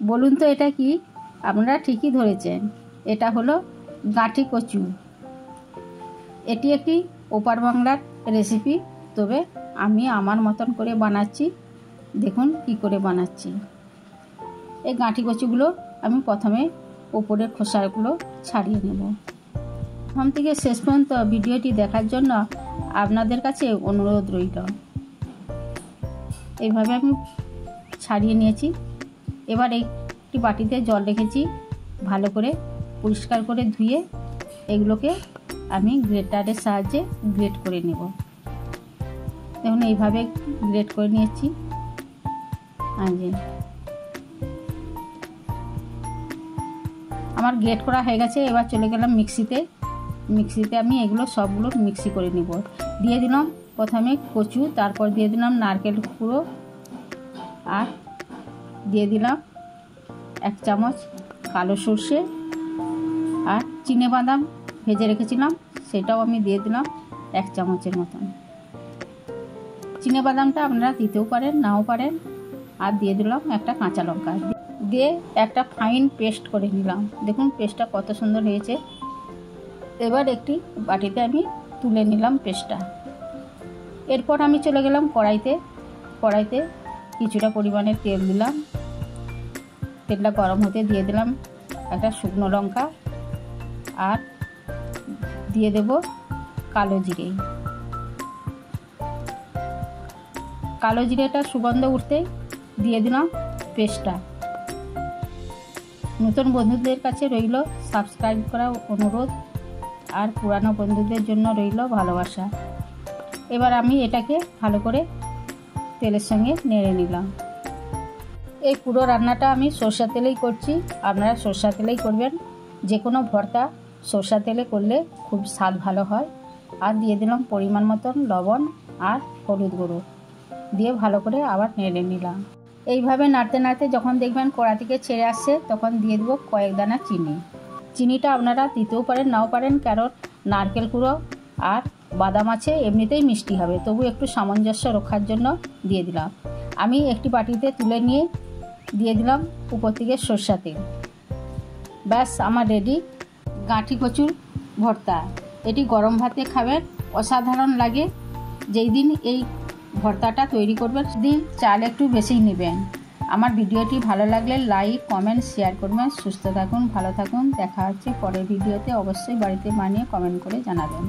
বলুন তো এটা কি? আপনারা ঠিকই ধরেছেন, এটা হলো গাঁঠি কচু। এটি একটি ওপার বাংলার রেসিপি, তবে আমি আমার মতন করে বানাচ্ছি। দেখুন কি করে বানাচ্ছি। এই গাঁঠি কচুগুলো আমি প্রথমে উপরের খোসাগুলো ছাড়িয়ে নেব। প্রথম থেকে শেষ পর্যন্ত ভিডিওটি দেখার জন্য আপনাদের কাছে অনুরোধ রইল। এইভাবে আমি ছাড়িয়ে নিয়েছি। এবার একটি বাটিতে জল রেখেছি, ভালো করে পরিষ্কার করে ধুয়ে এগুলোকে আমি গ্রেটারের সাহায্যে গ্রেট করে নেব। দেখুন এইভাবে গ্রেট করে নিয়েছি। আমার গ্রেট করা হয়ে গেছে। এবার চলে গেলাম মিক্সিতে আমি এগুলো সবগুলো মিক্সি করে নেব। দিয়ে দিলাম প্রথমে কচু, তারপর দিয়ে দিলাম নারকেল কুড়ো, আর দিয়ে দিলাম 1 চামচ কালো সর্ষে, আর চিনেবাদাম ভেজে রেখেছিলাম সেটাও আমি দিয়ে দিলাম 1 চামচের মতন। চিনেবাদামটা আপনারা দিতেও পারেন, নাও পারেন। আর দিয়ে দিলাম একটা কাঁচা লঙ্কা, দিয়ে একটা ফাইন পেস্ট করে নিলাম। দেখুন পেস্টটা কত সুন্দর হয়েছে। এবার একটি বাটিতে আমি তুলে নিলাম পেস্টটা। এরপর আমি চলে গেলাম কড়াইতে কিছুটা পরিমাণে তেল দিলাম। তেলটা গরম হতে দিয়ে দিলাম একটা শুকনো লঙ্কা, আর দিয়ে দেব কালো জিরে। কালো জিরেটা সুগন্ধ উঠতে দিয়ে দিলাম পেস্টটা। নতুন বন্ধুদের কাছে রইল সাবস্ক্রাইব করা অনুরোধ, আর পুরানো বন্ধুদের জন্য রইল ভালোবাসা। এবার আমি এটাকে ভালো করে তেলের সঙ্গে নেড়ে নিলাম। এই পুরো রান্নাটা আমি সরষের তেলেই করছি, আপনারা সরষের তেলেই করবেন। যে কোনো ভর্তা সরষের তেলে করলে খুব স্বাদ ভালো হয়। আর দিয়ে দিলাম পরিমাণ মতন লবণ আর হলুদ গুঁড়ো, দিয়ে ভালো করে আবার নেড়ে নিলাম। এইভাবে নাড়তে নাড়তে যখন দেখবেন কড়া থেকে ছেড়ে আসছে, তখন দিয়ে দেবো কয়েক দানা চিনি। চিনিটা আপনারা দিতেও পারেন, নাও পারেন, কারণ নারকেল কুড়ো আর বাদাম আছে, এমনিতেই মিষ্টি হবে, তবু একটু সামঞ্জস্য রক্ষার জন্য দিয়ে দিলাম। আমি একটি বাটিতে তুলে নিয়ে দিয়ে দিলাম উপর থেকে সরষের তেল। ব্যাস আমার রেডি গাঁঠি কচুর ভর্তা। এটি গরম ভাতে খাবেন, অসাধারণ লাগে। যেই দিন এই ভর্তাটা তৈরি করবেন সেদিন চাল একটু বেশিই নেবেন। আমার ভিডিওটি ভালো লাগলে লাইক, কমেন্ট, শেয়ার করবেন। সুস্থ থাকুন, ভালো থাকুন। দেখা হচ্ছে পরের ভিডিওতে। অবশ্যই বাড়িতে বানিয়ে কমেন্ট করে জানাবেন।